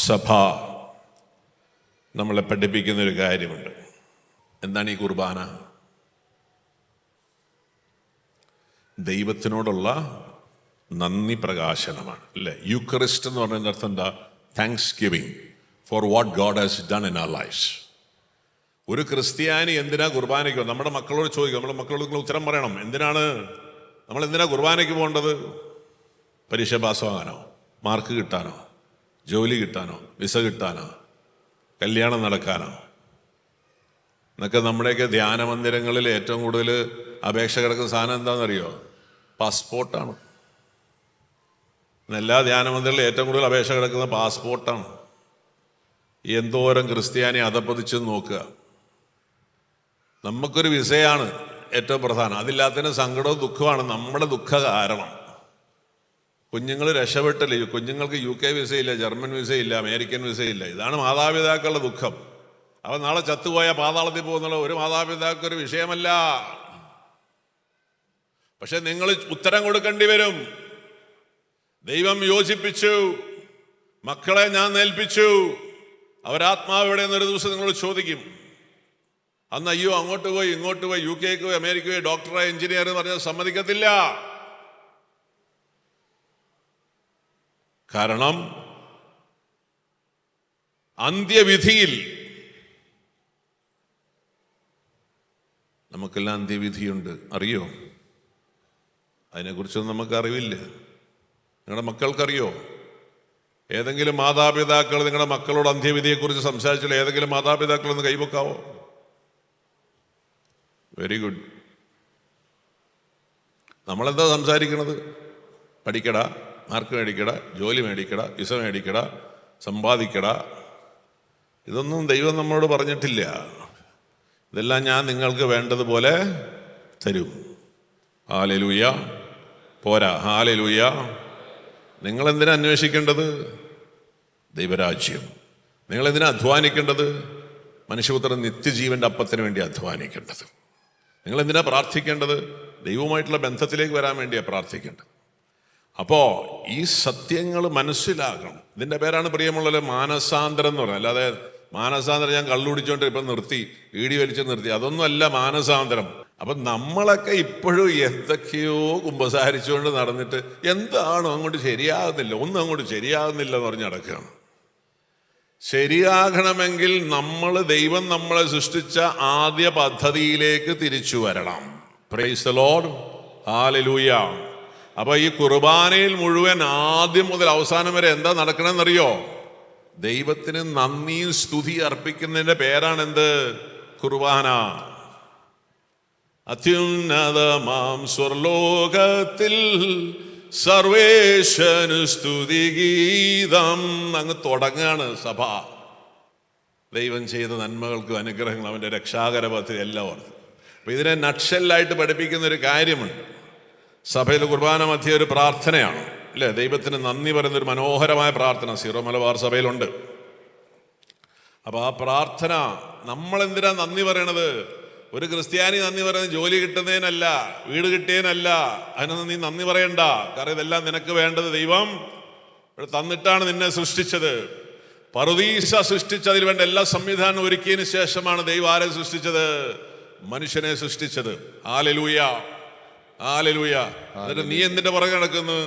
സഭ നമ്മളെ പഠിപ്പിക്കുന്നൊരു കാര്യമുണ്ട്. എന്താണ് ഈ കുർബാന? ദൈവത്തിനോടുള്ള നന്ദി പ്രകാശനമാണ്, അല്ലേ? യൂക്കറിസ്റ്റ് എന്ന് പറയുന്ന അർത്ഥം എന്താ? Thanksgiving for what God has done in our lives. ഒരു ക്രിസ്ത്യാനി എന്തിനാ കുർബാനയ്ക്ക്? നമ്മുടെ മക്കളോട് ചോദിക്കും, നമ്മുടെ മക്കളോട് നിങ്ങൾ ഉത്തരം പറയണം. നമ്മൾ എന്തിനാ കുർബാനയ്ക്ക് പോകേണ്ടത്? പരീക്ഷ പാസ്സാകാനോ, മാർക്ക് കിട്ടാനോ, ജോലി കിട്ടാനോ, വിസ കിട്ടാനോ, കല്യാണം നടക്കാനോ? എന്നൊക്കെ നമ്മുടെയൊക്കെ ധ്യാന മന്ദിരങ്ങളിൽ ഏറ്റവും കൂടുതൽ അപേക്ഷ കിടക്കുന്ന സാധനം എന്താണെന്നറിയോ? പാസ്പോർട്ടാണ്. എല്ലാ ധ്യാന മന്ദിരങ്ങളിലും ഏറ്റവും കൂടുതൽ അപേക്ഷ കിടക്കുന്ന പാസ്പോർട്ടാണ്. എന്തോരം ക്രിസ്ത്യാനി അധപ്പതിച്ചെന്ന് നോക്കുക. നമുക്കൊരു വിസയാണ് ഏറ്റവും പ്രധാനം. അതില്ലാത്തതിന് സങ്കടവും ദുഃഖമാണ് നമ്മുടെ ദുഃഖ കാരണം. കുഞ്ഞുങ്ങൾ രക്ഷപ്പെട്ടില്ല. കുഞ്ഞുങ്ങൾക്ക് UK വിസയില്ല, ജർമ്മൻ വിസയില്ല, അമേരിക്കൻ വിസയില്ല. ഇതാണ് മാതാപിതാക്കളുടെ ദുഃഖം. അവൻ നാളെ ചത്തുപോയ പാതാളത്തിൽ പോകുന്നുള്ള ഒരു മാതാപിതാക്കൾക്കൊരു വിഷയമല്ല. പക്ഷെ നിങ്ങൾ ഉത്തരം കൊടുക്കേണ്ടി വരും. ദൈവം യോജിപ്പിച്ചു, മക്കളെ ഞാൻ ഏൽപ്പിച്ചു, അവരാത്മാവ് എവിടെയെന്നൊരു ദിവസം നിങ്ങളോട് ചോദിക്കും. അന്ന് അയ്യോ അങ്ങോട്ട് പോയി ഇങ്ങോട്ട് പോയി, UK പോയി, അമേരിക്ക പോയി, ഡോക്ടറായി, എഞ്ചിനീയർ എന്ന് പറഞ്ഞാൽ സമ്മതിക്കത്തില്ല. കാരണം അന്ത്യവിധിയിൽ നമുക്കെല്ലാം അന്ത്യവിധിയുണ്ട്. അറിയോ? അതിനെക്കുറിച്ചൊന്നും നമുക്ക് അറിവില്ല. നിങ്ങളുടെ മക്കൾക്കറിയോ? ഏതെങ്കിലും മാതാപിതാക്കൾ നിങ്ങളുടെ മക്കളോട് അന്ത്യവിധിയെക്കുറിച്ച് സംസാരിച്ചാൽ ഏതെങ്കിലും മാതാപിതാക്കൾ ഒന്ന് കൈവെക്കാവോ? Very good. നമ്മളെന്താ സംസാരിക്കണത്? പഠിക്കടാ, മാർക്ക് മേടിക്കട, ജോലി മേടിക്കട, വിസ മേടിക്കട, സമ്പാദിക്കട. ഇതൊന്നും ദൈവം നമ്മളോട് പറഞ്ഞിട്ടില്ല. ഇതെല്ലാം ഞാൻ നിങ്ങൾക്ക് വേണ്ടതുപോലെ തരും. ഹല്ലേലൂയ. പോരാ, ഹല്ലേലൂയ. നിങ്ങളെന്തിനാ അന്വേഷിക്കേണ്ടത്? ദൈവരാജ്യം. നിങ്ങളെന്തിനാ അധ്വാനിക്കേണ്ടത്? മനുഷ്യപുത്രൻ നിത്യജീവന്റെ അപ്പത്തിന് വേണ്ടി അധ്വാനിക്കേണ്ടത്. നിങ്ങളെന്തിനാ പ്രാർത്ഥിക്കേണ്ടത്? ദൈവവുമായിട്ടുള്ള ബന്ധത്തിലേക്ക് വരാൻ വേണ്ടിയാണ് പ്രാർത്ഥിക്കേണ്ടത്. അപ്പോൾ ഈ സത്യങ്ങൾ മനസ്സിലാക്കണം. ഇതിൻ്റെ പേരാണ് പ്രിയമുള്ള മാനസാന്തരം എന്ന് പറയുന്നത്. അല്ലാതെ മാനസാന്തരം ഞാൻ കള്ളുടിച്ചോണ്ട് ഇപ്പം നിർത്തി, ഈടി വലിച്ച് നിർത്തി, അതൊന്നും അല്ല മാനസാന്തരം. അപ്പം നമ്മളൊക്കെ ഇപ്പോഴും എന്തൊക്കെയോ കുമ്പസാരിച്ചുകൊണ്ട് നടന്നിട്ട് എന്താണോ അങ്ങോട്ട് ശരിയാകുന്നില്ല, ഒന്നും അങ്ങോട്ട് ശരിയാകുന്നില്ല എന്ന് പറഞ്ഞ് നടക്കുകയാണ്. ശരിയാകണമെങ്കിൽ ദൈവം നമ്മളെ സൃഷ്ടിച്ച ആദ്യ പദ്ധതിയിലേക്ക് തിരിച്ചു വരണം. Praise the Lord. ഹല്ലേലൂയ. അപ്പൊ ഈ കുർബാനയിൽ മുഴുവൻ ആദ്യം മുതൽ അവസാനം വരെ എന്താ നടക്കണമെന്നറിയോ? ദൈവത്തിന് നന്ദിയും സ്തുതി അർപ്പിക്കുന്നതിന്റെ പേരാണ് എന്ത്? കുർബാന. അത്യുന്നതമാം സ്വർലോകത്തിൽ സർവേശനു സ്തുതിഗീതം അങ്ങ് തുടങ്ങാണ് സഭ. ദൈവം ചെയ്ത നന്മകൾക്കും അനുഗ്രഹങ്ങൾ, അവൻ്റെ രക്ഷാകര പദ്ധതി എല്ലാം ഓർത്ത്. അപ്പൊ ഇതിനെ നട്ഷെല്ലായിട്ട് പഠിപ്പിക്കുന്ന ഒരു കാര്യമുണ്ട്. സഭയിൽ കുർബാന മധ്യ ഒരു പ്രാർത്ഥനയാണ്, അല്ലേ? ദൈവത്തിന് നന്ദി പറയുന്നൊരു മനോഹരമായ പ്രാർത്ഥന സീറോ മലബാർ സഭയിലുണ്ട്. അപ്പൊ ആ പ്രാർത്ഥന നമ്മളെന്തിനാ നന്ദി പറയണത്? ഒരു ക്രിസ്ത്യാനി നന്ദി പറയുന്നത് ജോലി കിട്ടുന്നതിനല്ല, വീട് കിട്ടിയതിനല്ല. അതിനൊന്നും നീ നന്ദി പറയണ്ട. കാരണം ഇതെല്ലാം നിനക്ക് വേണ്ടത് ദൈവം ഇവിടെ തന്നിട്ടാണ് നിന്നെ സൃഷ്ടിച്ചത്. പറുദീസ സൃഷ്ടിച്ചതിൽ വേണ്ട എല്ലാ സംവിധാനവും ഒരുക്കിയതിന് ശേഷമാണ് ദൈവം ആരെ സൃഷ്ടിച്ചത്? മനുഷ്യനെ സൃഷ്ടിച്ചത്. Hallelujah, hallelujah. എന്നിട്ട് നീ എന്തിന്റെ പുറകെ നടക്കുന്നു?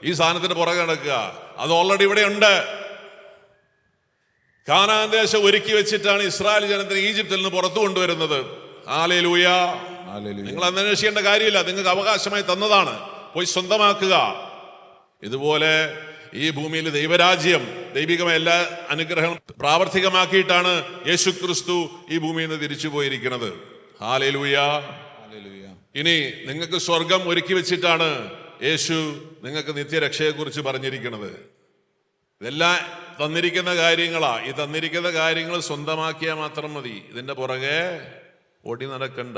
ഈ സാധനത്തിന്റെ പുറകെ നടക്കുക. അത് ഓൾറെഡി ഇവിടെ ഉണ്ട്. കാനാൻ ദേശം ഒരുക്കി വെച്ചിട്ടാണ് ഇസ്രായേൽ ജനത്തിന് ഈജിപ്തിൽ നിന്ന് പുറത്തു കൊണ്ടുവരുന്നത്. ഹല്ലേലൂയ. നിങ്ങൾ അന്വേഷിക്കേണ്ട കാര്യമില്ല, നിങ്ങൾക്ക് അവകാശമായി തന്നതാണ്. പോയി സ്വന്തമാക്കുക. ഇതുപോലെ ഈ ഭൂമിയിൽ ദൈവരാജ്യം, ദൈവികമായ എല്ലാ അനുഗ്രഹം പ്രാവർത്തികമാക്കിയിട്ടാണ് യേശു ക്രിസ്തു ഈ ഭൂമിയിൽ നിന്ന് തിരിച്ചു പോയിരിക്കുന്നത്. ഹല്ലേലൂയ. ഇനി നിങ്ങൾക്ക് സ്വർഗം ഒരുക്കി വെച്ചിട്ടാണ് യേശു നിങ്ങൾക്ക് നിത്യരക്ഷയെക്കുറിച്ച് പറഞ്ഞിരിക്കുന്നത്. ഇതെല്ലാം തന്നിരിക്കുന്ന കാര്യങ്ങളാ. ഈ തന്നിരിക്കുന്ന കാര്യങ്ങൾ സ്വന്തമാക്കിയാൽ മാത്രം മതി. ഇതിന്റെ പുറകെ ഓടി നടക്കണ്ട.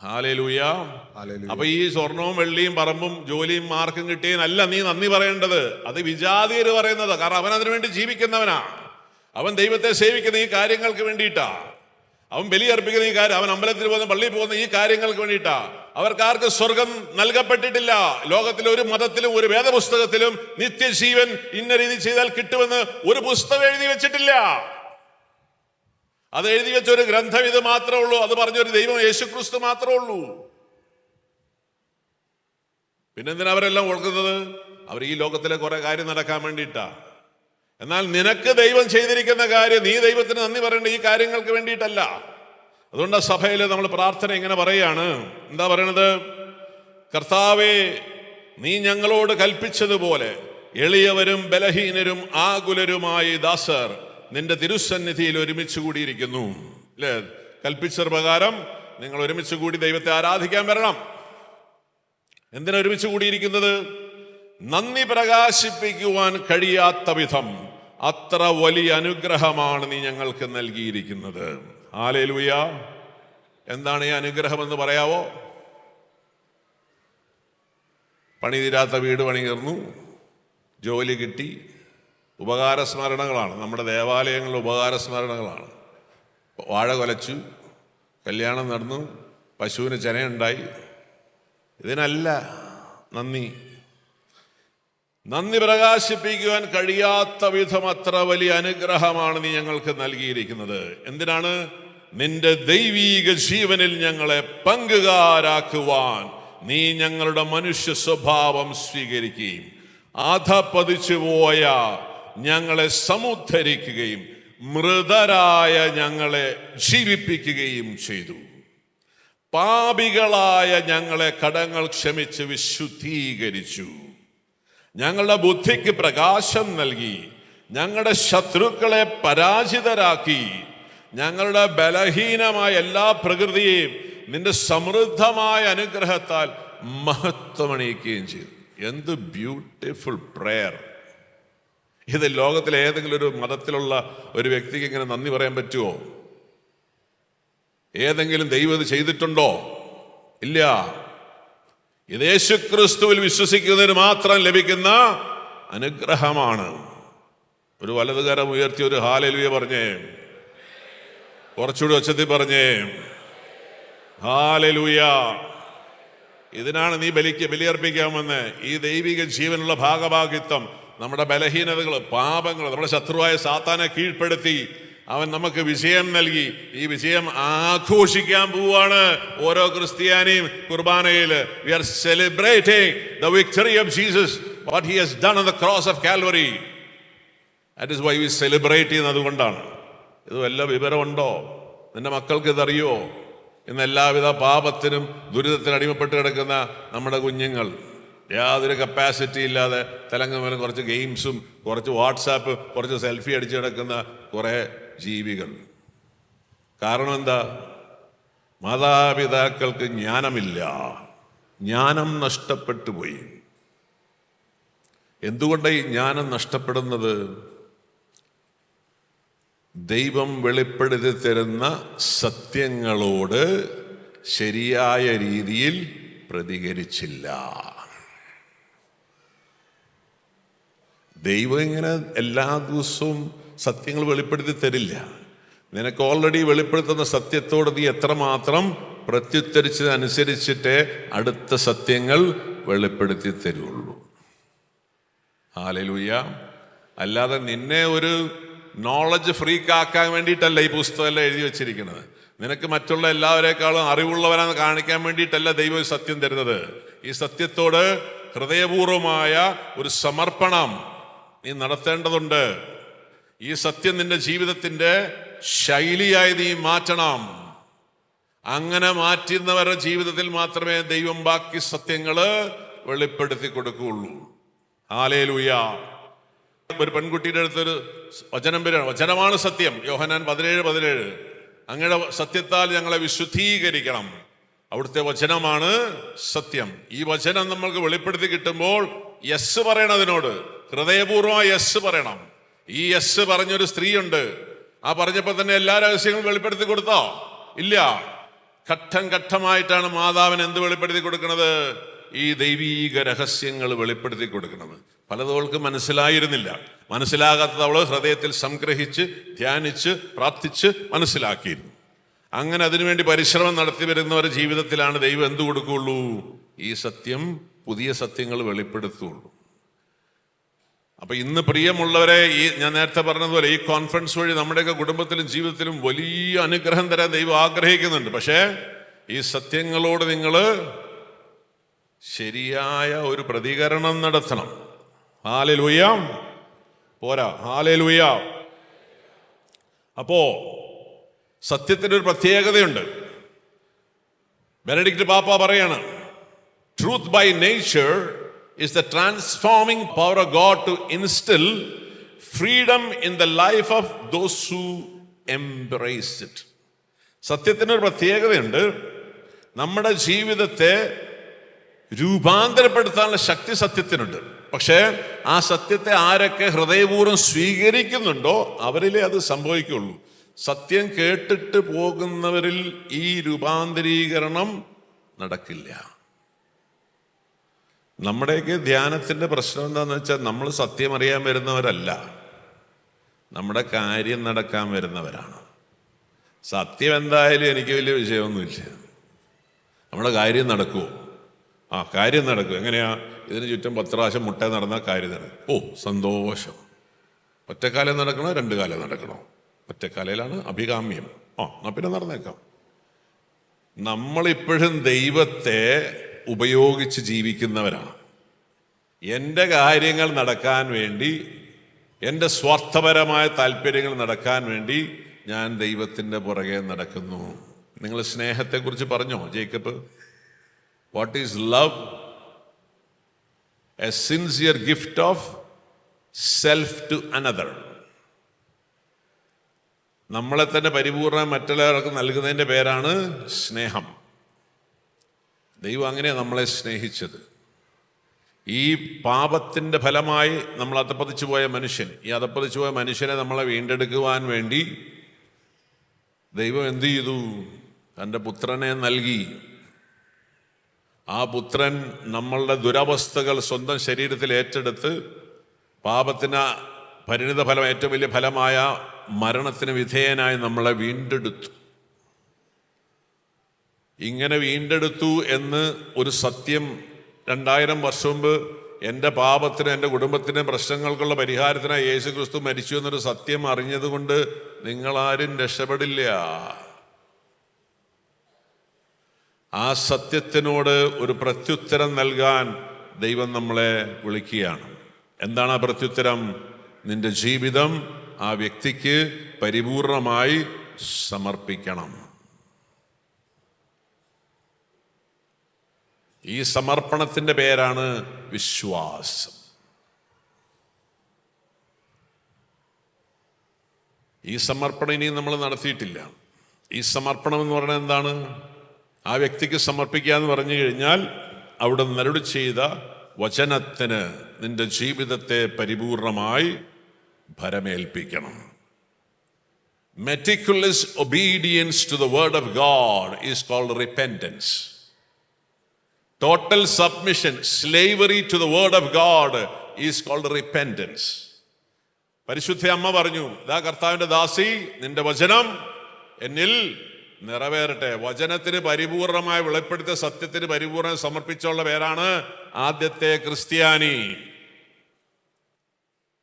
ഹല്ലേലൂയ. അപ്പൊ ഈ സ്വർണവും വെള്ളിയും പറമ്പും ജോലിയും മാർക്കും കിട്ടിയതിനല്ല നീ നന്ദി പറയേണ്ടത്. അത് വിജാതിയർ പറയുന്നത്. കാരണം അവൻ അതിനു വേണ്ടി ജീവിക്കുന്നവനാ. അവൻ ദൈവത്തെ സേവിക്കുന്ന ഈ കാര്യങ്ങൾക്ക് വേണ്ടിയിട്ടാ. അവൻ ബലിയർപ്പിക്കുന്ന ഈ കാര്യം, അവൻ അമ്പലത്തിൽ പോകുന്ന, പള്ളിയിൽ പോകുന്ന ഈ കാര്യങ്ങൾക്ക് വേണ്ടിയിട്ടാ. അവർക്കാർക്ക് സ്വർഗം നൽകപ്പെട്ടിട്ടില്ല. ലോകത്തിലെ ഒരു മതത്തിലും ഒരു വേദപുസ്തകത്തിലും നിത്യജീവൻ ഇന്ന രീതി ചെയ്താൽ കിട്ടുമെന്ന് ഒരു പുസ്തകം എഴുതി വെച്ചിട്ടില്ല. അത് എഴുതി വെച്ച ഒരു ഗ്രന്ഥം ഇത് മാത്രമേ ഉള്ളൂ. അത് പറഞ്ഞൊരു ദൈവം യേശുക്രിസ്തു മാത്രമേ ഉള്ളൂ. പിന്നെന്തിനാ അവരെല്ലാം ഓർക്കുന്നത്? അവർ ഈ ലോകത്തിലെ കുറെ കാര്യം നടക്കാൻ വേണ്ടിയിട്ടാ. എന്നാൽ നിനക്ക് ദൈവം ചെയ്തിരിക്കുന്ന കാര്യം നീ ദൈവത്തിന് നന്ദി പറയേണ്ട ഈ കാര്യങ്ങൾക്ക് വേണ്ടിയിട്ടല്ല. അതുകൊണ്ട് സഭയിൽ നമ്മൾ പ്രാർത്ഥന ഇങ്ങനെ പറയാണ്. എന്താ പറയണത്? കർത്താവേ, നീ ഞങ്ങളോട് കൽപ്പിച്ചതുപോലെ എളിയവരും ബലഹീനരും ആകുലരുമായി ദാസർ നിന്റെ തിരുസന്നിധിയിൽ ഒരുമിച്ച് കൂടിയിരിക്കുന്നു. അല്ലേ? കൽപ്പിച്ച പ്രകാരം നിങ്ങൾ ഒരുമിച്ച് കൂടി ദൈവത്തെ ആരാധിക്കാൻ വരണം. എന്തിനാ ഒരുമിച്ച് കൂടിയിരിക്കുന്നത്? നന്ദി പ്രകാശിപ്പിക്കുവാൻ കഴിയാത്ത വിധം അത്ര വലിയ അനുഗ്രഹമാണ് നീ ഞങ്ങൾക്ക് നൽകിയിരിക്കുന്നത്. ഹല്ലേലൂയ. എന്താണ് ഈ അനുഗ്രഹം എന്ന് പറയാവോ? പണി തീരാത്ത വീട് പണി തീർന്നു, ജോലി കിട്ടി, ഉപകാരസ്മരണകളാണ്. നമ്മുടെ ദേവാലയങ്ങളിലെ ഉപകാരസ്മരണകളാണ്. വാഴ കൊലച്ചു, കല്യാണം നടന്നു, പശുവിന് ചെനയുണ്ടായി. ഇതിനല്ല നന്ദി. നന്ദി പ്രകാശിപ്പിക്കുവാൻ കഴിയാത്ത വിധം അത്ര വലിയ അനുഗ്രഹമാണ് നീ ഞങ്ങൾക്ക് നൽകിയിരിക്കുന്നത്. എന്തിനാണ്? നിന്റെ ദൈവീക ജീവനിൽ ഞങ്ങളെ പങ്കുകാരാക്കുവാൻ നീ ഞങ്ങളുടെ മനുഷ്യ സ്വഭാവം സ്വീകരിക്കുകയും അധപതിച്ചു പോയ ഞങ്ങളെ സമുദ്ധരിക്കുകയും മൃതരായ ഞങ്ങളെ ജീവിപ്പിക്കുകയും ചെയ്തു. പാപികളായ ഞങ്ങളെ കടങ്ങൾ ക്ഷമിച്ച് വിശുദ്ധീകരിച്ചു. ഞങ്ങളുടെ ബുദ്ധിക്ക് പ്രകാശം നൽകി. ഞങ്ങളുടെ ശത്രുക്കളെ പരാജിതരാക്കി. ഞങ്ങളുടെ ബലഹീനമായ എല്ലാ പ്രകൃതിയെയും നിന്റെ സമൃദ്ധമായ അനുഗ്രഹത്താൽ മഹത്വമണിയിക്കുകയും ചെയ്തു. എന്ത് ബ്യൂട്ടിഫുൾ പ്രെയർ! ഇത് ലോകത്തിലെ ഏതെങ്കിലും ഒരു മതത്തിലുള്ള ഒരു വ്യക്തിക്ക് ഇങ്ങനെ നന്ദി പറയാൻ പറ്റുമോ? ഏതെങ്കിലും ദൈവം ഇത് ചെയ്തിട്ടുണ്ടോ? ഇല്ല. ഇത് യേശുക്രിസ്തുവിൽ വിശ്വസിക്കുന്നതിന് മാത്രം ലഭിക്കുന്ന അനുഗ്രഹമാണ്. ഒരു വലതുകരം ഉയർത്തി ഒരു ഹല്ലേലൂയ പറഞ്ഞേ. കുറച്ചുകൂടി ഉച്ചത്തിൽ പറഞ്ഞേ ഹല്ലേലൂയ. ഇതിനാണ് നീ ബലിയർപ്പിക്കാമെന്ന്. ഈ ദൈവിക ജീവനുള്ള ഭാഗഭാഗിത്വം നമ്മുടെ ബലഹീനതകൾ, പാപങ്ങൾ, നമ്മുടെ ശത്രുവായ സാത്താനെ കീഴ്പ്പെടുത്തി അവൻ നമുക്ക് വിജയം നൽകി. ഈ വിജയം ആഘോഷിക്കാൻ പോവാണ് ഓരോ ക്രിസ്ത്യാനിയും കുർബാനയിൽ. We are celebrating the victory of Jesus, what he has done on the cross of Calvary. That is why we celebrate ചെയ്യുന്നത് കൊണ്ടാണ്. ഇത് വല്ല വിവരമുണ്ടോ? നിന്റെ മക്കൾക്ക് ഇതറിയോ? ഇന്ന് എല്ലാവിധ പാപത്തിനും ദുരിതത്തിനും അടിമപ്പെട്ട് കിടക്കുന്ന നമ്മുടെ കുഞ്ഞുങ്ങൾ, യാതൊരു കപ്പാസിറ്റി ഇല്ലാതെ തെലങ്കാനയിലും കുറച്ച് ഗെയിംസും കുറച്ച് വാട്സാപ്പ് കുറച്ച് സെൽഫി അടിച്ചു കിടക്കുന്ന കുറേ ജീവികൾ. കാരണം എന്താ? മാതാപിതാക്കൾക്ക് ജ്ഞാനമില്ല, ജ്ഞാനം നഷ്ടപ്പെട്ടു പോയി. എന്തുകൊണ്ടാണ് ഈ ജ്ഞാനം നഷ്ടപ്പെടുന്നത്? ദൈവം വെളിപ്പെടുത്തി തരുന്ന സത്യങ്ങളോട് ശരിയായ രീതിയിൽ പ്രതികരിച്ചില്ല. ദൈവം ഇങ്ങനെ എല്ലാ ദിവസവും സത്യങ്ങൾ വെളിപ്പെടുത്തി തരില്ല. നിനക്ക് ഓൾറെഡി വെളിപ്പെടുത്തുന്ന സത്യത്തോട് നീ എത്രമാത്രം പ്രത്യുത്തരിച്ചതനുസരിച്ചിട്ടേ അടുത്ത സത്യങ്ങൾ വെളിപ്പെടുത്തി തരുള്ളൂ. ഹല്ലേലൂയ. അല്ലാതെ നിന്നെ ഒരു നോളജ് ഫ്രീക്കാക്കാൻ വേണ്ടിയിട്ടല്ല ഈ പുസ്തകമെല്ലാം എഴുതി വെച്ചിരിക്കുന്നത്. നിനക്ക് മറ്റുള്ള എല്ലാവരെക്കാളും അറിവുള്ളവരാന്ന് കാണിക്കാൻ വേണ്ടിയിട്ടല്ല ദൈവം സത്യം തരുന്നത്. ഈ സത്യത്തോട് ഹൃദയപൂർവമായ ഒരു സമർപ്പണം നീ നടത്തേണ്ടതുണ്ട്. ഈ സത്യം നിന്റെ ജീവിതത്തിന്റെ ശൈലിയായി നീ മാറ്റണം. അങ്ങനെ മാറ്റുന്നവരുടെ ജീവിതത്തിൽ മാത്രമേ ദൈവം ബാക്കി സത്യങ്ങള് വെളിപ്പെടുത്തി കൊടുക്കുകയുള്ളൂ. ഹല്ലേലൂയ. ഒരു പെൺകുട്ടിയുടെ അടുത്തൊരു വചനം വരികയാണ്. വചനമാണ് സത്യം. യോഹന്നാൻ 17:17. അങ്ങയുടെ സത്യത്താൽ ഞങ്ങളെ വിശുദ്ധീകരിക്കണം. അവിടുത്തെ വചനമാണ് സത്യം. ഈ വചനം നമ്മൾക്ക് വെളിപ്പെടുത്തി കിട്ടുമ്പോൾ യെസ് പറയണം. അതിനോട് ഹൃദയപൂർവ്വമായി യെസ് പറയണം. ഈ യെസ് പറഞ്ഞൊരു സ്ത്രീയുണ്ട്. ആ പറഞ്ഞപ്പോൾ തന്നെ എല്ലാ രഹസ്യങ്ങളും വെളിപ്പെടുത്തി കൊടുത്തോ? ഇല്ല. ഘട്ടം ഘട്ടമായിട്ടാണ് മാതാവിന് എന്ത് വെളിപ്പെടുത്തി കൊടുക്കുന്നത്? ഈ ദൈവീക രഹസ്യങ്ങൾ വെളിപ്പെടുത്തി കൊടുക്കുന്നത്. പലതവൾക്ക് മനസ്സിലായിരുന്നില്ല. മനസ്സിലാകാത്തത് അവള് ഹൃദയത്തിൽ സംഗ്രഹിച്ച് ധ്യാനിച്ച് പ്രാർത്ഥിച്ച് മനസ്സിലാക്കിയിരുന്നു. അങ്ങനെ അതിനുവേണ്ടി പരിശ്രമം നടത്തി വരുന്നവരുടെ ജീവിതത്തിലാണ് ദൈവം എന്ത് കൊടുക്കുകയുള്ളൂ? ഈ സത്യം, പുതിയ സത്യങ്ങൾ വെളിപ്പെടുത്തുകയുള്ളൂ. അപ്പൊ ഇന്ന് പ്രിയമുള്ളവരെ, ഞാൻ നേരത്തെ പറഞ്ഞതുപോലെ ഈ കോൺഫറൻസ് വഴി നമ്മുടെയൊക്കെ കുടുംബത്തിലും ജീവിതത്തിലും വലിയ അനുഗ്രഹം തരാൻ ദൈവം ആഗ്രഹിക്കുന്നുണ്ട്. പക്ഷേ ഈ സത്യങ്ങളോട് നിങ്ങൾ ശരിയായ ഒരു പ്രതികരണം നടത്തണം. ഹല്ലേലൂയ. പോരാ, ഹല്ലേലൂയ. അപ്പോ സത്യത്തിനൊരു പ്രത്യേകതയുണ്ട്. ബെനഡിക്റ്റ് പാപ്പ പറയാണ്, truth by nature is the transforming power of God to instill freedom in the life of those who embrace it. സത്യത്തിനൊരു പ്രത്യേകതയുണ്ട്. നമ്മുടെ ജീവിതത്തെ രൂപാന്തരപ്പെടുത്താനുള്ള ശക്തി സത്യത്തിനുണ്ട്. പക്ഷേ ആ സത്യത്തെ ആരൊക്കെ ഹൃദയപൂർവ്വം സ്വീകരിക്കുന്നുണ്ടോ അവരിലേ അത് സംഭവിക്കുള്ളൂ. സത്യം കേട്ടിട്ട് പോകുന്നവരിൽ ഈ രൂപാന്തരീകരണം നടക്കില്ല. നമ്മുടെയൊക്കെ ധ്യാനത്തിൻ്റെ പ്രശ്നം എന്താണെന്ന് വെച്ചാൽ, നമ്മൾ സത്യം അറിയാൻ വരുന്നവരല്ല, നമ്മുടെ കാര്യം നടക്കാൻ വരുന്നവരാണ്. സത്യം എന്തായാലും എനിക്ക് വലിയ വിഷയമൊന്നുമില്ല. നമ്മുടെ കാര്യം നടക്കുമോ? കാര്യം നടക്കും. എങ്ങനെയാ? ഇതിന് ചുറ്റും 10 പ്രാവശ്യം മുട്ട നടന്നാൽ കാര്യം നടക്കും. സന്തോഷം. ഒറ്റക്കാലം നടക്കണോ 2 കാലം നടക്കണോ? ഒറ്റക്കാലയിലാണ് അഭികാമ്യം. എന്നാൽ പിന്നെ നടന്നേക്കാം. നമ്മളിപ്പോഴും ദൈവത്തെ ഉപയോഗിച്ച് ജീവിക്കുന്നവരാണ്. എൻ്റെ കാര്യങ്ങൾ നടക്കാൻ വേണ്ടി, എൻ്റെ സ്വാർത്ഥപരമായ താല്പര്യങ്ങൾ നടക്കാൻ വേണ്ടി ഞാൻ ദൈവത്തിൻ്റെ പുറകെ നടക്കുന്നു. നിങ്ങൾ സ്നേഹത്തെക്കുറിച്ച് പറഞ്ഞോ Jacob? What is love? A sincere gift of self to another. നമ്മളെ തന്നെ പരിപൂർണം മറ്റുള്ളവർക്ക് നൽകുന്നതിൻ്റെ പേരാണ് സ്നേഹം. ദൈവം അങ്ങനെയാണ് നമ്മളെ സ്നേഹിച്ചത്. ഈ പാപത്തിൻ്റെ ഫലമായി നമ്മൾ അധപ്പതിച്ചു പോയ മനുഷ്യൻ, ഈ അധപ്പതിച്ചു പോയ മനുഷ്യനെ നമ്മളെ വീണ്ടെടുക്കുവാൻ വേണ്ടി ദൈവം എന്തു ചെയ്തു? തൻ്റെ പുത്രനെ നൽകി. ആ പുത്രൻ നമ്മളുടെ ദുരവസ്ഥകൾ സ്വന്തം ശരീരത്തിൽ ഏറ്റെടുത്ത് പാപത്തിന് പരിണിത ഫലം, ഏറ്റവും വലിയ ഫലമായ മരണത്തിന് വിധേയനായി നമ്മളെ വീണ്ടെടുത്തു. ഇങ്ങനെ വീണ്ടെടുത്തു എന്ന് ഒരു സത്യം 2000 വർഷം മുമ്പ് എൻ്റെ പാപത്തിന്, എൻ്റെ കുടുംബത്തിൻ്റെ പ്രശ്നങ്ങൾക്കുള്ള പരിഹാരത്തിനായി യേശു ക്രിസ്തു മരിച്ചു എന്നൊരു സത്യം അറിഞ്ഞതുകൊണ്ട് നിങ്ങളാരും രക്ഷപ്പെടില്ല. ആ സത്യത്തിനോട് ഒരു പ്രത്യുത്തരം നൽകാൻ ദൈവം നമ്മളെ വിളിക്കുകയാണ്. എന്താണ് ആ പ്രത്യുത്തരം? നിന്റെ ജീവിതം ആ വ്യക്തിക്ക് പരിപൂർണമായി സമർപ്പിക്കണം. ഈ സമർപ്പണത്തിൻ്റെ പേരാണ് വിശ്വാസം. ഈ സമർപ്പണം ഇനിയും നമ്മൾ നടത്തിയിട്ടില്ല. ഈ സമർപ്പണം എന്ന് പറയുന്നത് എന്താണ്? ആ വ്യക്തിക്ക് സമർപ്പിക്കുക എന്ന് പറഞ്ഞു കഴിഞ്ഞാൽ അവിടെ നരുട് ചെയ്ത വചനത്തിന് നിന്റെ ജീവിതത്തെ പരിപൂർണമായി ഭരമേൽപ്പിക്കണം. Meticulous obedience to the word of God is called repentance. Total submission, slavery to the word of God is called repentance. പരിശുദ്ധ അമ്മ പറഞ്ഞു, ദാ കർത്താവിന്റെ ദാസി, നിന്റെ വചനം എന്നിൽ നിറവേറട്ടെ. വചനത്തിന് പരിപൂർണമായി വെളിപ്പെടുത്തിയ സത്യത്തിന് പരിപൂർണം സമർപ്പിച്ചുള്ള പേരാണ് ആദ്യത്തെ ക്രിസ്ത്യാനി.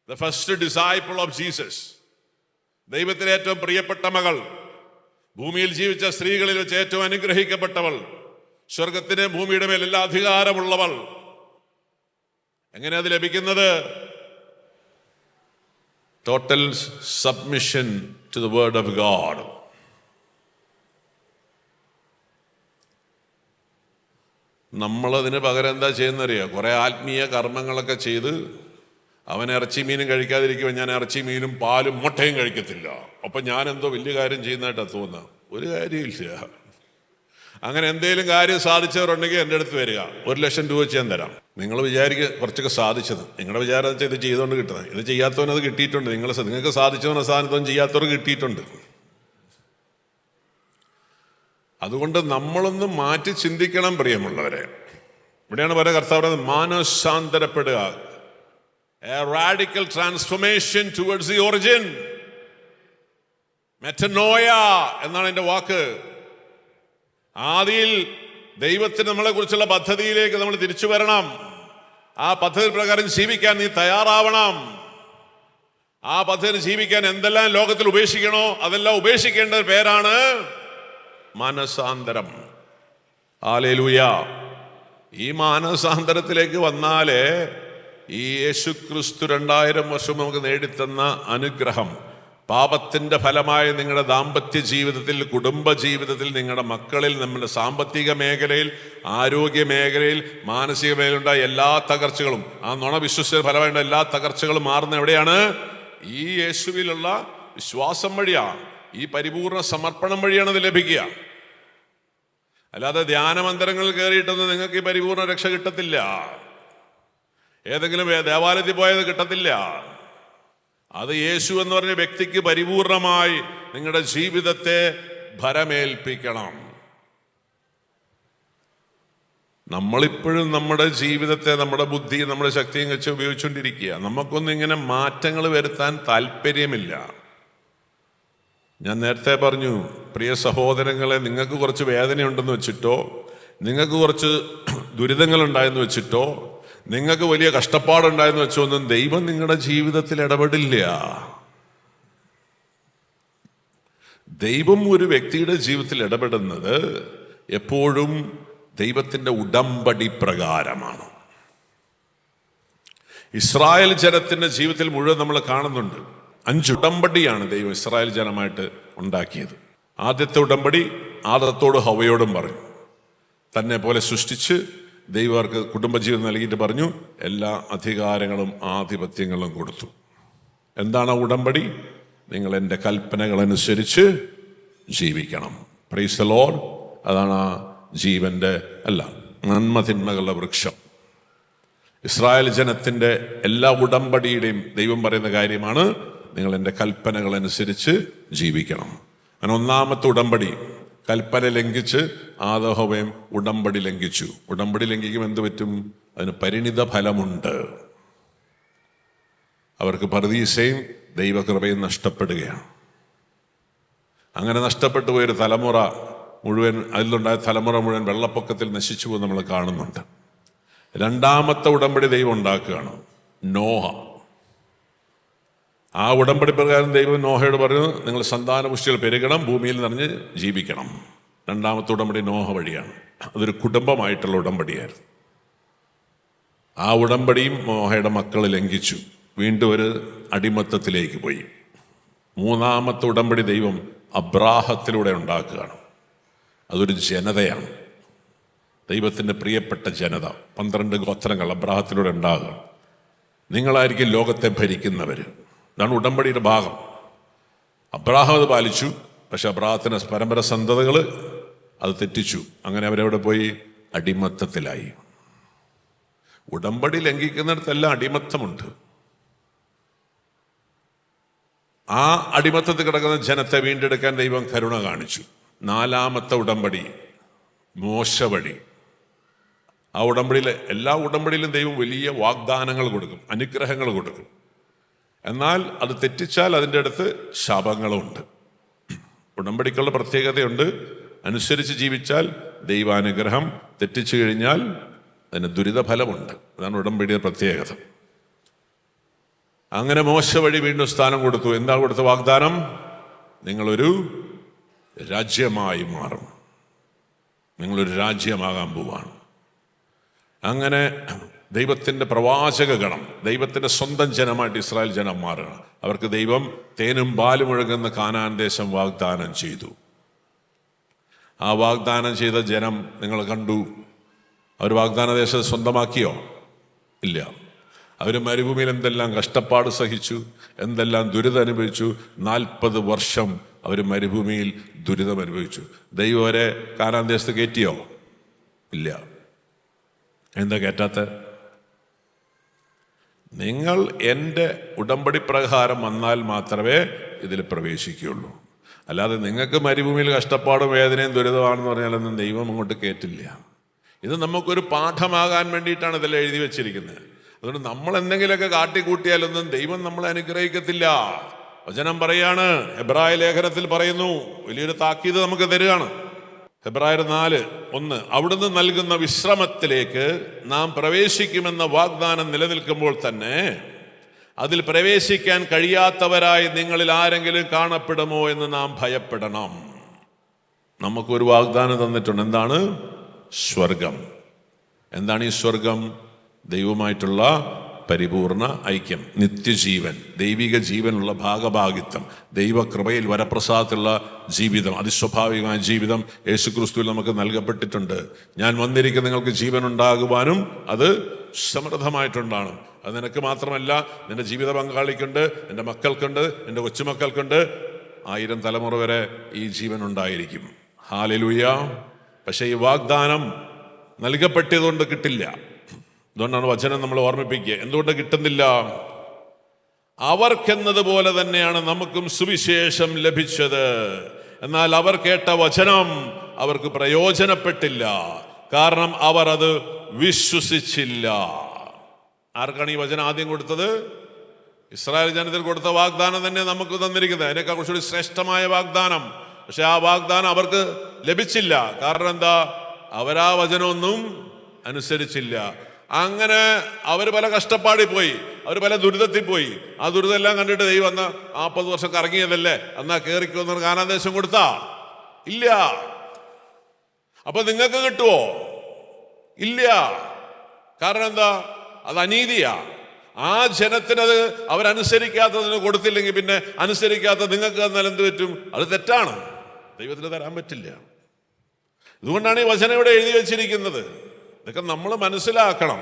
The first disciple of Jesus. ദൈവത്തിന് ഏറ്റവും പ്രിയപ്പെട്ട മകൾ, ഭൂമിയിൽ ജീവിച്ച സ്ത്രീകളിൽ വെച്ച് ഏറ്റവും അനുഗ്രഹിക്കപ്പെട്ടവൾ, സ്വർഗത്തിന് ഭൂമിയുടെ മേൽ എല്ലാ അധികാരമുള്ളവൾ. എങ്ങനെ അത് ലഭിക്കുന്നത്? Total submission to the word of God. നമ്മളതിന് പകരം എന്താ ചെയ്യുന്നറിയോ? കുറെ ആത്മീയ കർമ്മങ്ങളൊക്കെ ചെയ്ത്, അവൻ ഇറച്ചി മീനും കഴിക്കാതിരിക്കുമ്പോൾ ഞാൻ ഇറച്ചി മീനും പാലും മുട്ടയും കഴിക്കത്തില്ല, അപ്പം ഞാൻ എന്തോ വലിയ കാര്യം ചെയ്യുന്നതായിട്ടാണ് തോന്നുക. ഒരു കാര്യമില്ല. അങ്ങനെ എന്തെങ്കിലും കാര്യം സാധിച്ചവരുണ്ടെങ്കിൽ എൻ്റെ അടുത്ത് വരിക, 1,00,000 രൂപ വെച്ച് ഞാൻ തരാം. നിങ്ങൾ വിചാരിക്കുക കുറച്ചൊക്കെ സാധിച്ചത്, നിങ്ങളുടെ വിചാരം വെച്ചാൽ ഇത് ചെയ്തുകൊണ്ട് കിട്ടുന്നത്. ഇത് ചെയ്യാത്തവനത് കിട്ടിയിട്ടുണ്ട്. നിങ്ങൾക്ക് സാധിച്ചവനെ സാധനത്വം ചെയ്യാത്തവർ കിട്ടിയിട്ടുണ്ട്. അതുകൊണ്ട് നമ്മളൊന്ന് മാറ്റി ചിന്തിക്കണം പ്രിയമുള്ളവരെ. ഇവിടെയാണ് പറയുക, കർത്താവ് മാനസാന്തരപ്പെടുക. A radical transformation towards the origin. Metanoia എന്നാണ് എൻ്റെ വാക്ക്. ആദിയിൽ ദൈവത്തിന് നമ്മളെ കുറിച്ചുള്ള പദ്ധതിയിലേക്ക് നമ്മൾ തിരിച്ചു വരണം. ആ പദ്ധതി പ്രകാരം ജീവിക്കാൻ നീ തയ്യാറാവണം. ആ പദ്ധതി ജീവിക്കാൻ എന്തെല്ലാം ലോകത്തിൽ ഉപേക്ഷിക്കണോ അതെല്ലാം ഉപേക്ഷിക്കേണ്ട പേരാണ് മാനസാന്തരം. ഹല്ലേലൂയ. ഈ മാനസാന്തരത്തിലേക്ക് വന്നാലേ ഈ യേശുക്രിസ്തു 2000 വർഷം നമുക്ക് നേടിത്തന്ന അനുഗ്രഹം, പാപത്തിന്റെ ഫലമായി നിങ്ങളുടെ ദാമ്പത്യ ജീവിതത്തിൽ, കുടുംബ ജീവിതത്തിൽ, നിങ്ങളുടെ മക്കളിൽ, നമ്മുടെ സാമ്പത്തിക മേഖലയിൽ, ആരോഗ്യ മേഖലയിൽ, മാനസിക മേഖലയിലുണ്ടായ എല്ലാ തകർച്ചകളും, ആ നുണ വിശ്വസിച്ച ഫലമായിട്ടുള്ള എല്ലാ തകർച്ചകളും മാറുന്ന എവിടെയാണ്? ഈ യേശുവിലുള്ള വിശ്വാസം വഴിയാണ്, ഈ പരിപൂർണ സമർപ്പണം വഴിയാണ് ഇത് ലഭിക്കുക. അല്ലാതെ ധ്യാനമന്ദിരങ്ങളിൽ കയറിയിട്ടൊന്നും നിങ്ങൾക്ക് ഈ പരിപൂർണ രക്ഷ കിട്ടത്തില്ല. ഏതെങ്കിലും ദേവാലയത്തിൽ പോയത് കിട്ടത്തില്ല. അത് യേശു എന്ന് പറഞ്ഞ വ്യക്തിക്ക് പരിപൂർണമായി നിങ്ങളുടെ ജീവിതത്തെ ഭരമേൽപ്പിക്കണം. നമ്മളിപ്പോഴും നമ്മുടെ ജീവിതത്തെ, നമ്മുടെ ബുദ്ധി, നമ്മുടെ ശക്തിയും വെച്ച് ഉപയോഗിച്ചുകൊണ്ടിരിക്കുക. നമുക്കൊന്നും ഇങ്ങനെ മാറ്റങ്ങൾ വരുത്താൻ താല്പര്യമില്ല. ഞാൻ നേരത്തെ പറഞ്ഞു, പ്രിയ സഹോദരങ്ങളെ, നിങ്ങൾക്ക് കുറച്ച് വേദനയുണ്ടെന്ന് വെച്ചിട്ടോ, നിങ്ങൾക്ക് കുറച്ച് ദുരിതങ്ങളുണ്ടായെന്ന് വെച്ചിട്ടോ, നിങ്ങൾക്ക് വലിയ കഷ്ടപ്പാടുണ്ടായെന്ന് വെച്ചോ ഒന്നും ദൈവം നിങ്ങളുടെ ജീവിതത്തിൽ ഇടപെടില്ല. ദൈവം ഒരു വ്യക്തിയുടെ ജീവിതത്തിൽ ഇടപെടുന്നത് എപ്പോഴും ദൈവത്തിൻ്റെ ഉടമ്പടി പ്രകാരമാണ്. ഇസ്രായേൽ ജനത്തിൻ്റെ ജീവിതത്തിൽ മുഴുവൻ നമ്മൾ കാണുന്നുണ്ട്. 5 ഉടമ്പടിയാണ് ദൈവം ഇസ്രായേൽ ജനമായിട്ട് ഉണ്ടാക്കിയത്. ആദ്യത്തെ ഉടമ്പടി ആദത്തോടും ഹവ്വയോടും പറഞ്ഞു, തന്നെ പോലെ സൃഷ്ടിച്ച് ദൈവം അവർക്ക് കുടുംബജീവിതം നൽകിയിട്ട് പറഞ്ഞു, എല്ലാ അധികാരങ്ങളും ആധിപത്യങ്ങളും കൊടുത്തു. എന്താണ് ഉടമ്പടി? നിങ്ങൾ എൻ്റെ കൽപ്പനകളനുസരിച്ച് ജീവിക്കണം. Praise the Lord. അതാണ് ആ ജീവന്റെ നന്മതിന്മകളുടെ വൃക്ഷം. ഇസ്രായേൽ ജനത്തിൻ്റെ എല്ലാ ഉടമ്പടിയുടെയും ദൈവം പറയുന്ന കാര്യമാണ്, നിങ്ങൾ എൻ്റെ കൽപ്പനകളനുസരിച്ച് ജീവിക്കണം. അങ്ങനെ ഒന്നാമത്തെ ഉടമ്പടി, കൽപ്പന ലംഘിച്ച് ആദഹവയും ഉടമ്പടി ലംഘിച്ചു. ഉടമ്പടി ലംഘിക്കും എന്ത് പറ്റും? അതിന് പരിണിത ഫലമുണ്ട്. അവർക്ക് പർദീസയും ദൈവകൃപയും നഷ്ടപ്പെടുകയാണ്. അങ്ങനെ നഷ്ടപ്പെട്ടു പോയൊരു തലമുറ മുഴുവൻ, അതിലുണ്ടായ തലമുറ മുഴുവൻ വെള്ളപ്പൊക്കത്തിൽ നശിച്ചു പോകും നമ്മൾ കാണുന്നുണ്ട്. രണ്ടാമത്തെ ഉടമ്പടി ദൈവം ഉണ്ടാക്കുകയാണ്, നോഹ. ആ ഉടമ്പടി പ്രകാരം ദൈവം നോഹയോട് പറഞ്ഞു, നിങ്ങൾ സന്താനപുഷ്ടികൾ പെരുകണം, ഭൂമിയിൽ നിറഞ്ഞ് ജീവിക്കണം. രണ്ടാമത്തെ ഉടമ്പടി നോഹ വഴിയാണ്. അതൊരു കുടുംബമായിട്ടുള്ള ഉടമ്പടിയായിരുന്നു. ആ ഉടമ്പടിയും നോഹയുടെ മക്കൾ ലംഘിച്ചു, വീണ്ടും ഒരു അടിമത്തത്തിലേക്ക് പോയി. മൂന്നാമത്തെ ഉടമ്പടി ദൈവം അബ്രാഹത്തിലൂടെ ഉണ്ടാക്കുകയാണ്. അതൊരു ജനതയാണ്, ദൈവത്തിൻ്റെ പ്രിയപ്പെട്ട ജനത. 12 ഗോത്രങ്ങൾ അബ്രാഹത്തിലൂടെ ഉണ്ടാകുക. നിങ്ങളായിരിക്കും ലോകത്തെ ഭരിക്കുന്നവർ. ഇതാണ് ഉടമ്പടിയുടെ ഭാഗം. അബ്രാഹാം അത് പാലിച്ചു, പക്ഷെ അബ്രാഹത്തിന് പരമ്പര സന്തതികൾ അത് തെറ്റിച്ചു. അങ്ങനെ അവരവിടെ പോയി അടിമത്തത്തിലായി. ഉടമ്പടി ലംഘിക്കുന്നിടത്തെല്ലാം അടിമത്തമുണ്ട്. ആ അടിമത്തത്തിൽ കിടക്കുന്ന ജനത്തെ വീണ്ടെടുക്കാൻ ദൈവം കരുണ കാണിച്ചു. നാലാമത്തെ ഉടമ്പടി മോശ വഴി. ആ ഉടമ്പടിയിൽ, എല്ലാ ഉടമ്പടിയിലും ദൈവം വലിയ വാഗ്ദാനങ്ങൾ കൊടുക്കും, അനുഗ്രഹങ്ങൾ കൊടുക്കും. എന്നാൽ അത് തെറ്റിച്ചാൽ അതിൻ്റെ അടുത്ത് ശാപങ്ങളുമുണ്ട്. ഉടമ്പടിക്കുള്ള പ്രത്യേകതയുണ്ട്. അനുസരിച്ച് ജീവിച്ചാൽ ദൈവാനുഗ്രഹം, തെറ്റിച്ചു കഴിഞ്ഞാൽ അതിന് ദുരിതഫലമുണ്ട്. അതാണ് ഉടമ്പടിയുടെ പ്രത്യേകത. അങ്ങനെ മോശ വഴി വീണ്ടും സ്ഥാനം കൊടുത്തു. എന്താ കൊടുത്ത വാഗ്ദാനം? നിങ്ങളൊരു രാജ്യമായി മാറും, നിങ്ങളൊരു രാജ്യമാകാൻ പോവാണ്. അങ്ങനെ ദൈവത്തിൻ്റെ പ്രവാചക ഗണം, ദൈവത്തിൻ്റെ സ്വന്തം ജനമായിട്ട് ഇസ്രായേൽ ജനം മാറുകയാണ്. അവർക്ക് ദൈവം തേനും പാലും ഒഴുകുന്ന കാനാൻ ദേശം വാഗ്ദാനം ചെയ്തു. ആ വാഗ്ദാനം ചെയ്ത ജനം നിങ്ങൾ കണ്ടു. അവർ വാഗ്ദാന ദേശം സ്വന്തമാക്കിയോ? ഇല്ല. അവർ മരുഭൂമിയിൽ എന്തെല്ലാം കഷ്ടപ്പാട് സഹിച്ചു, എന്തെല്ലാം ദുരിതം അനുഭവിച്ചു. 40 വർഷം അവർ മരുഭൂമിയിൽ ദുരിതം അനുഭവിച്ചു. ദൈവം അവരെ കാനാൻ ദേശത്ത് കയറ്റിയോ? ഇല്ല. എന്താ കയറ്റാത്ത? നിങ്ങൾ എൻ്റെ ഉടമ്പടി പ്രകാരം വന്നാൽ മാത്രമേ ഇതിൽ പ്രവേശിക്കുകയുള്ളൂ. അല്ലാതെ നിങ്ങൾക്ക് മരുഭൂമിയിൽ കഷ്ടപ്പാടും വേദനയും ദുരിതമാണെന്ന് പറഞ്ഞാലൊന്നും ദൈവം അങ്ങോട്ട് കയറ്റില്ല. ഇത് നമുക്കൊരു പാഠമാകാൻ വേണ്ടിയിട്ടാണ് ഇതെല്ലാം എഴുതി വെച്ചിരിക്കുന്നത്. അതുകൊണ്ട് നമ്മൾ എന്തെങ്കിലുമൊക്കെ കാട്ടിക്കൂട്ടിയാലൊന്നും ദൈവം നമ്മളെ അനുഗ്രഹിക്കത്തില്ല. വചനം പറയാണ്, ഹെബ്രായ ലേഖനത്തിൽ പറയുന്നു, വലിയൊരു താക്കീത് നമുക്ക് തരികയാണ്. ഹെബ്രായർ 4:1, അവിടുന്ന് നൽകുന്ന വിശ്രമത്തിലേക്ക് നാം പ്രവേശിക്കുമെന്ന വാഗ്ദാനം നിലനിൽക്കുമ്പോൾ തന്നെ അതിൽ പ്രവേശിക്കാൻ കഴിയാത്തവരായി നിങ്ങളിൽ ആരെങ്കിലും കാണപ്പെടുമോ എന്ന് നാം ഭയപ്പെടണം. നമുക്കൊരു വാഗ്ദാനം തന്നിട്ടുണ്ട്. എന്താണ്? സ്വർഗം. എന്താണ് ഈ സ്വർഗം? ദൈവമായിട്ടുള്ള പരിപൂർണ ഐക്യം, നിത്യജീവൻ, ദൈവിക ജീവനുള്ള ഭാഗഭാഗിത്വം, ദൈവകൃപയിൽ വരപ്രസാദത്തിലുള്ള ജീവിതം, അതിസ്വാഭാവികമായ ജീവിതം യേശുക്രിസ്തുവിൽ നമുക്ക് നൽകപ്പെട്ടിട്ടുണ്ട്. ഞാൻ വന്നിരിക്കുന്ന നിങ്ങൾക്ക് ജീവൻ ഉണ്ടാകുവാനും അത് സമൃദ്ധമായിട്ടുണ്ടാകും. അത് നിനക്ക് മാത്രമല്ല, നിന്റെ ജീവിത പങ്കാളിക്കുണ്ട്, നിന്റെ മക്കൾക്കുണ്ട്, നിന്റെ കൊച്ചുമക്കൾക്കുണ്ട്. 1000 തലമുറ വരെ ഈ ജീവൻ ഉണ്ടായിരിക്കും. ഹല്ലേലൂയ. പക്ഷേ ഈ വാഗ്ദാനം നൽകപ്പെട്ടതുകൊണ്ട് കിട്ടില്ല. അതുകൊണ്ടാണ് വചനം നമ്മൾ ഓർമ്മിപ്പിക്കുക. എന്തുകൊണ്ട് കിട്ടുന്നില്ല? അവർക്കെന്നതുപോലെ തന്നെയാണ് നമുക്കും സുവിശേഷം ലഭിച്ചത്. എന്നാൽ അവർ കേട്ട വചനം അവർക്ക് പ്രയോജനപ്പെട്ടില്ല. കാരണം അവർ അത് വിശ്വസിച്ചില്ല. ആർക്കാണ് ഈ വചനം ആദ്യം കൊടുത്തത്? ഇസ്രായേൽ ജനത്തിൽ കൊടുത്ത വാഗ്ദാനം തന്നെ നമുക്ക് തന്നിരിക്കുന്നത്. അതിനേക്കാൾ കുറച്ചുകൂടി ശ്രേഷ്ഠമായ വാഗ്ദാനം. പക്ഷെ ആ വാഗ്ദാനം അവർക്ക് ലഭിച്ചില്ല. കാരണം എന്താ? അവരാ വചനമൊന്നും അനുസരിച്ചില്ല. അങ്ങനെ അവർ പല കഷ്ടപ്പാടിൽ പോയി, അവർ പല ദുരിതത്തിൽ പോയി. ആ ദുരിതം എല്ലാം കണ്ടിട്ട് ദൈവം അന്ന് 40 വർഷം കറങ്ങിയതല്ലേ, എന്നാ കയറിക്കൊന്ന് കാനാദേശം കൊടുത്താ? ഇല്ല. അപ്പൊ നിങ്ങൾക്ക് കിട്ടുവോ? ഇല്ല. കാരണം എന്താ? അത് അനീതിയാ. ആ ജനത്തിനത് അവരനുസരിക്കാത്തതിന് കൊടുത്തില്ലെങ്കിൽ പിന്നെ അനുസരിക്കാത്ത നിങ്ങൾക്ക് തന്നാൽ എന്ത് പറ്റും? അത് തെറ്റാണ്. ദൈവത്തിന് തരാൻ പറ്റില്ല. ഇതുകൊണ്ടാണ് ഈ വചനം ഇവിടെ എഴുതി വെച്ചിരിക്കുന്നത്. ഇതൊക്കെ നമ്മൾ മനസ്സിലാക്കണം.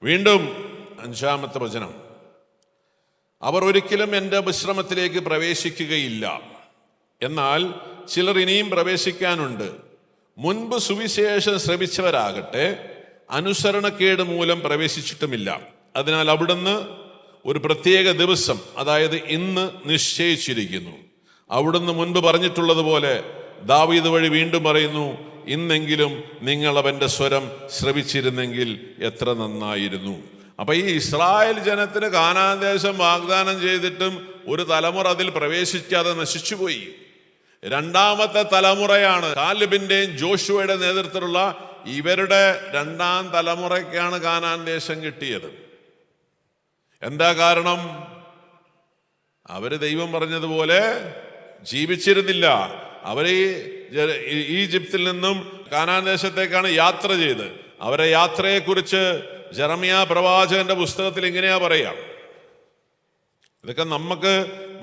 വീണ്ടും 5-ാമത്തെ വചനം, അവർ ഒരിക്കലും എൻ്റെ വിശ്രമത്തിലേക്ക് പ്രവേശിക്കുകയില്ല. എന്നാൽ ചിലർ ഇനിയും പ്രവേശിക്കാനുണ്ട്. മുൻപ് സുവിശേഷം ശ്രവിച്ചവരാകട്ടെ അനുസരണക്കേട് മൂലം പ്രവേശിച്ചിട്ടുമില്ല. അതിനാൽ അവിടുന്ന് ഒരു പ്രത്യേക ദിവസം, അതായത് ഇന്ന് നിശ്ചയിച്ചിരിക്കുന്നു. അവിടുന്ന് മുൻപ് പറഞ്ഞിട്ടുള്ളതുപോലെ ദാവീദ് വഴി വീണ്ടും പറയുന്നു, ഇന്നെങ്കിലും നിങ്ങൾ അവൻ്റെ സ്വരം ശ്രവിച്ചിരുന്നെങ്കിൽ എത്ര നന്നായിരുന്നു. അപ്പൊ ഈ ഇസ്രായേൽ ജനത്തിന് കാനാൻ ദേശം വാഗ്ദാനം ചെയ്തിട്ടും ഒരു തലമുറ അതിൽ പ്രവേശിക്കാതെ നശിച്ചുപോയി. 2-ാമത്തെ തലമുറയാണ് കാലെബിന്റെയും ജോഷുവയുടെ നേതൃത്വത്തിലുള്ള ഇവരുടെ 2-ാം തലമുറയ്ക്കാണ് കാനാൻ ദേശം കിട്ടിയത്. എന്താ കാരണം? അവര് ദൈവം പറഞ്ഞതുപോലെ ജീവിച്ചിരുന്നില്ല. അവരെ ഈജിപ്തിൽ നിന്നും കാനാൻ ദേശത്തേക്കാണ് യാത്ര ചെയ്ത്. അവരെ യാത്രയെക്കുറിച്ച് ജെറമ്യാ പ്രവാചകന്റെ പുസ്തകത്തിൽ ഇങ്ങനെയാ പറയാ. ഇതൊക്കെ നമുക്ക്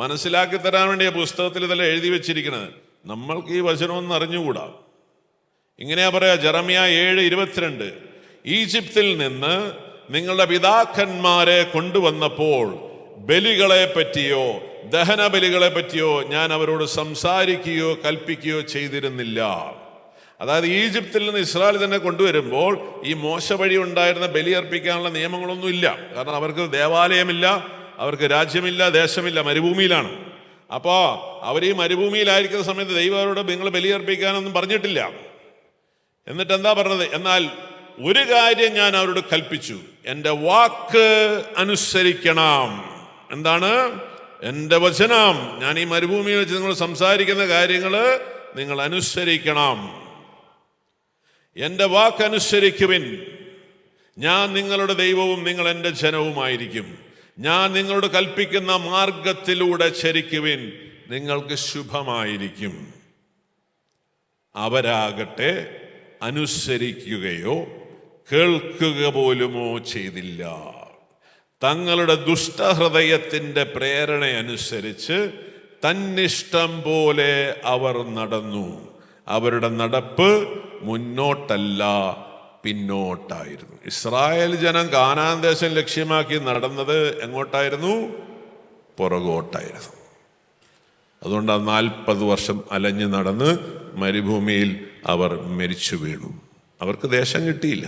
മനസ്സിലാക്കി തരാൻ വേണ്ടി പുസ്തകത്തിൽ ഇതെല്ലാം എഴുതി വെച്ചിരിക്കുന്നത്. നമ്മൾക്ക് ഈ വചനമൊന്നും അറിഞ്ഞുകൂടാ. ഇങ്ങനെയാ പറയാ, ജെറമ്യാ 7:22, ഈജിപ്തിൽ നിന്ന് നിങ്ങളുടെ പിതാക്കന്മാരെ കൊണ്ടുവന്നപ്പോൾ ബലികളെ പറ്റിയോ ദഹന ബലികളെ പറ്റിയോ ഞാൻ അവരോട് സംസാരിക്കുകയോ കൽപ്പിക്കുകയോ ചെയ്തിരുന്നില്ല. അതായത് ഈജിപ്തിൽ നിന്ന് ഇസ്രായേൽ തന്നെ കൊണ്ടുവരുമ്പോൾ ഈ മോശ വഴി ഉണ്ടായിരുന്ന ബലിയർപ്പിക്കാനുള്ള നിയമങ്ങളൊന്നും ഇല്ല. കാരണം അവർക്ക് ദേവാലയമില്ല, അവർക്ക് രാജ്യമില്ല, ദേശമില്ല, മരുഭൂമിയിലാണ്. അപ്പോൾ അവർ ഈ മരുഭൂമിയിലായിരിക്കുന്ന സമയത്ത് ദൈവം അവരോട് നിങ്ങൾ ബലിയർപ്പിക്കാനൊന്നും പറഞ്ഞിട്ടില്ല. എന്നിട്ട് എന്താ പറഞ്ഞത്? എന്നാൽ ഒരു കാര്യം ഞാൻ അവരോട് കൽപ്പിച്ചു, എൻ്റെ വാക്ക് അനുസരിക്കണം. എന്താണ്? എൻ്റെ വചനം, ഞാൻ ഈ മരുഭൂമിയിൽ വെച്ച് നിങ്ങൾ സംസാരിക്കുന്ന കാര്യങ്ങൾ നിങ്ങൾ അനുസരിക്കണം. എൻ്റെ വാക്കനുസരിക്കുവിൻ. ഞാൻ നിങ്ങളുടെ ദൈവവും നിങ്ങൾ എൻ്റെ ജനവുമായിരിക്കും. ഞാൻ നിങ്ങളോട് കൽപ്പിക്കുന്ന മാർഗത്തിലൂടെ ചരിക്കുവിൻ, നിങ്ങൾക്ക് ശുഭമായിരിക്കും. അവരാകട്ടെ അനുസരിക്കുകയോ കേൾക്കുക പോലുമോ ചെയ്തില്ല. തങ്ങളുടെ ദുഷ്ടഹൃദയത്തിൻ്റെ പ്രേരണയനുസരിച്ച് തന്നിഷ്ടം പോലെ അവർ നടന്നു. അവരുടെ നടപ്പ് മുന്നോട്ടല്ല പിന്നോട്ടായിരുന്നു. ഇസ്രായേൽ ജനം കാനാൻ ദേശം ലക്ഷ്യമാക്കി നടന്നത് എങ്ങോട്ടായിരുന്നു? പുറകോട്ടായിരുന്നു. അതുകൊണ്ട് 40 വർഷം അലഞ്ഞു നടന്ന് മരുഭൂമിയിൽ അവർ മരിച്ചു വീണു. അവർക്ക് ദേശം കിട്ടിയില്ല.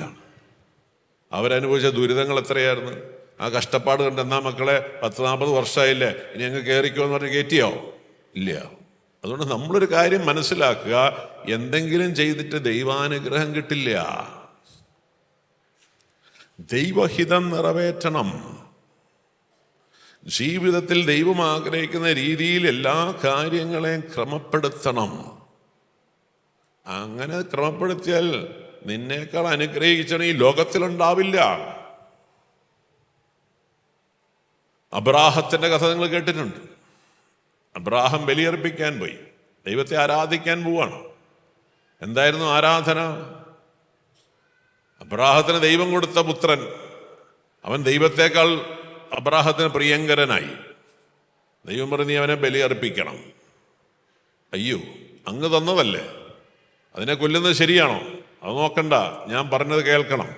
അവരനുഭവിച്ച ദുരിതങ്ങൾ എത്രയായിരുന്നു? ആ കഷ്ടപ്പാട് കണ്ട് എന്നാ മക്കളെ 10-40 വർഷമായില്ലേ, ഇനി അങ്ങ് കയറിക്കോ എന്ന് പറഞ്ഞ് കയറ്റിയോ? ഇല്ല. അതുകൊണ്ട് നമ്മളൊരു കാര്യം മനസ്സിലാക്കുക, എന്തെങ്കിലും ചെയ്തിട്ട് ദൈവാനുഗ്രഹം കിട്ടില്ല. ദൈവഹിതം നിറവേറ്റണം. ജീവിതത്തിൽ ദൈവം ആഗ്രഹിക്കുന്ന രീതിയിൽ എല്ലാ കാര്യങ്ങളെയും ക്രമപ്പെടുത്തണം. അങ്ങനെ ക്രമപ്പെടുത്തിയാൽ നിന്നേക്കാൾ അനുഗ്രഹിച്ചാണ് ഈ ലോകത്തിലുണ്ടാവില്ല. അബ്രാഹത്തിന്റെ കഥ നിങ്ങൾ കേട്ടിട്ടുണ്ട്. അബ്രാഹം ബലിയർപ്പിക്കാൻ പോയി, ദൈവത്തെ ആരാധിക്കാൻ പോവാണ്. എന്തായിരുന്നു ആരാധന? അബ്രാഹത്തിന് ദൈവം കൊടുത്ത പുത്രൻ, അവൻ ദൈവത്തെക്കാൾ അബ്രാഹത്തിന് പ്രിയങ്കരനായി. ദൈവം പറഞ്ഞ് നീ അവനെ ബലിയർപ്പിക്കണം. അയ്യോ, അങ്ങ് തന്നതല്ലേ, അതിനെ കൊല്ലുന്നത് ശരിയാണോ? അത് നോക്കണ്ട, ഞാൻ പറഞ്ഞത് കേൾക്കണം,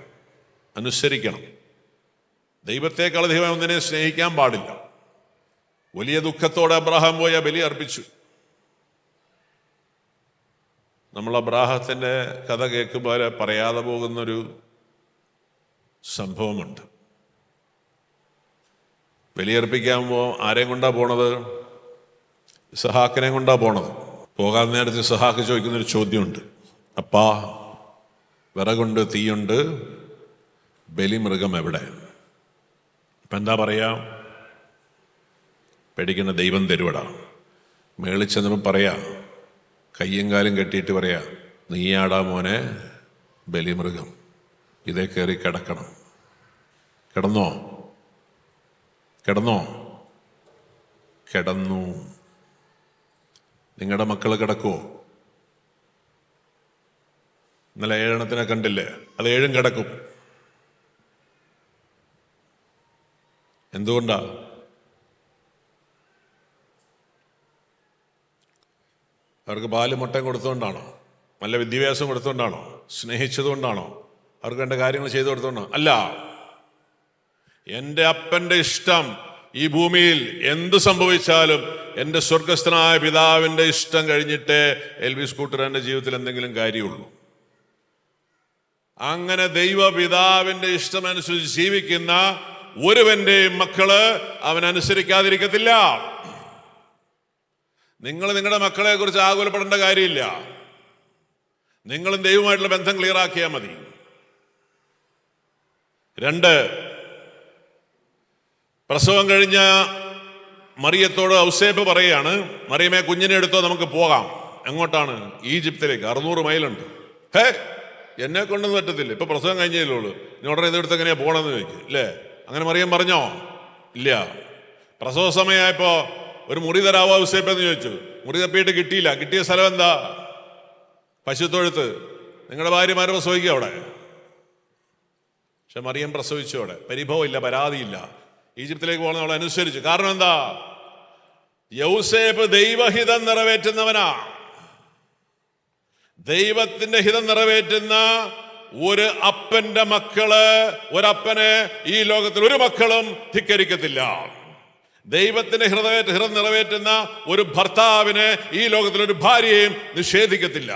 അനുസരിക്കണം. ദൈവത്തെക്കാൾ ദൈവം ഒന്നിനെ സ്നേഹിക്കാൻ പാടില്ല. വലിയ ദുഃഖത്തോടെ അബ്രാഹാം പോയി ബലി അർപ്പിച്ചു. നമ്മൾ അബ്രാഹത്തിന്റെ കഥ കേൾക്കുമ്പോൾ പറയാതെ പോകുന്നൊരു സംഭവമുണ്ട്. ബലിയർപ്പിക്കാകുമ്പോൾ ആരെയും കൊണ്ടാ പോണത്? ഇസഹാക്കിനെ കൊണ്ടാ പോണത്. പോകാൻ നേരത്തെ ഇസഹാക്ക് ചോദിക്കുന്നൊരു ചോദ്യമുണ്ട്. അപ്പാ, വിറകുണ്ട്, തീയുണ്ട്, ബലിമൃഗം എവിടെ? ഇപ്പം എന്താ പറയാ? പേടിക്കുന്ന ദൈവം തരുവടാ. മേളിൽ ചെന്നപ്പോൾ പറയാ, കയ്യും കാലും കെട്ടിയിട്ട് പറയാ, നീയാടാ മോനെ ബലിമൃഗം, ഇതേ കയറി കിടക്കണം. കിടന്നോ? കിടന്നോ? കിടന്നു. നിങ്ങളുടെ മക്കൾ കിടക്കുമോ? ഇന്നലെ 7 എണ്ണത്തിനെ കണ്ടില്ലേ? അത് 7 കിടക്കും. എന്തുകൊണ്ടാ? അവർക്ക് പാലും മുട്ടയും കൊടുത്തുകൊണ്ടാണോ? നല്ല വിദ്യാഭ്യാസം കൊടുത്തുകൊണ്ടാണോ? സ്നേഹിച്ചതുകൊണ്ടാണോ? അവർക്ക് വേണ്ട കാര്യങ്ങൾ ചെയ്തു കൊടുത്തുകൊണ്ടാണോ? അല്ല. എൻ്റെ അപ്പൻ്റെ ഇഷ്ടം, ഈ ഭൂമിയിൽ എന്ത് സംഭവിച്ചാലും എൻ്റെ സ്വർഗസ്ഥനായ പിതാവിൻ്റെ ഇഷ്ടം കഴിഞ്ഞിട്ടേ എൽവിസ് കൂട്ടരാൻ്റെ ജീവിതത്തിൽ എന്തെങ്കിലും കാര്യമുള്ളൂ. അങ്ങനെ ദൈവപിതാവിൻ്റെ ഇഷ്ടമനുസരിച്ച് ജീവിക്കുന്ന ഒരുവന്റെയും മക്കള് അവൻ അനുസരിക്കാതിരിക്കത്തില്ല. നിങ്ങൾ നിങ്ങളുടെ മക്കളെ കുറിച്ച് ആകുലപ്പെടേണ്ട കാര്യമില്ല. നിങ്ങളും ദൈവമായിട്ടുള്ള ബന്ധം ക്ലിയർ ആക്കിയാൽ മതി. 2, പ്രസവം കഴിഞ്ഞ മറിയത്തോട് ഔസേപ്പ് പറയാണ്, മറിയമേ കുഞ്ഞിനെ എടുത്തോ, നമുക്ക് പോകാം. എങ്ങോട്ടാണ്? ഈജിപ്തിലേക്ക്. 600 മൈലുണ്ട്. എന്നെ കൊണ്ടൊന്നും പറ്റത്തില്ല, ഇപ്പൊ പ്രസവം കഴിഞ്ഞല്ലേ ഉള്ളൂ, ഇനി ഉടനെ ഇതെടുത്ത് എങ്ങനെയാ പോകണമെന്ന് ചോദിക്കും അല്ലേ? അങ്ങനെ മറിയം പറഞ്ഞോ? ഇല്ല. പ്രസവ സമയമായപ്പോ ഒരു മുറി തരാവോ ഔസേപ്പെന്ന് ചോദിച്ചു. മുറി തപ്പിയിട്ട് കിട്ടിയില്ല. കിട്ടിയ സ്ഥലം എന്താ? പശുത്തൊഴുത്ത്. നിങ്ങളുടെ ഭാര്യമാരെ പ്രസവിക്കുക അവിടെ. പക്ഷെ മറിയം പ്രസവിച്ചു അവിടെ. പരിഭവമില്ല, പരാതിയില്ല. ഈജിപ്തിലേക്ക് പോകുന്ന അവളെ അനുസരിച്ചു. കാരണം എന്താ? യൗസേപ്പ് ദൈവഹിതം നിറവേറ്റുന്നവനാ. ദൈവത്തിന്റെ ഹിതം നിറവേറ്റുന്ന ഒരു അപ്പന്റെ മക്കള്, ഒരപ്പനെ ഈ ലോകത്തിൽ ഒരു മക്കളും ധിക്കരിക്കത്തില്ല. ദൈവത്തിന്റെ ഹൃദയം നിറവേറ്റുന്ന ഒരു ഭർത്താവിനെ ഈ ലോകത്തിൽ ഒരു ഭാര്യയും നിഷേധിക്കത്തില്ല.